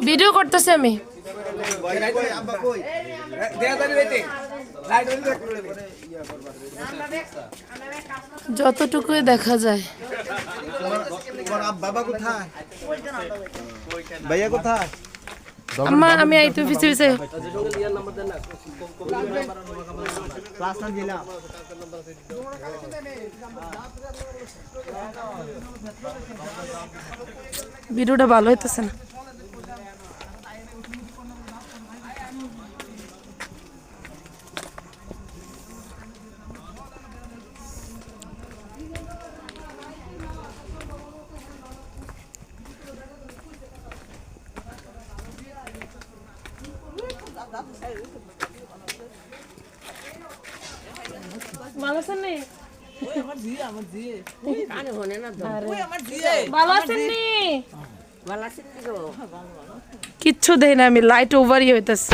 Video করতেছি আমি। যতটুকুই দেখা যায়। বাবা কোথায়? ভাইয়া কোথায়? আম্মা আমি এই তুই পিছে পিছে। ভিডিওটা ভালো হইতেছে না। ভালো আছেন নি? কিচ্ছু দেই না আমি, লাইট ওভারই হইতেছে।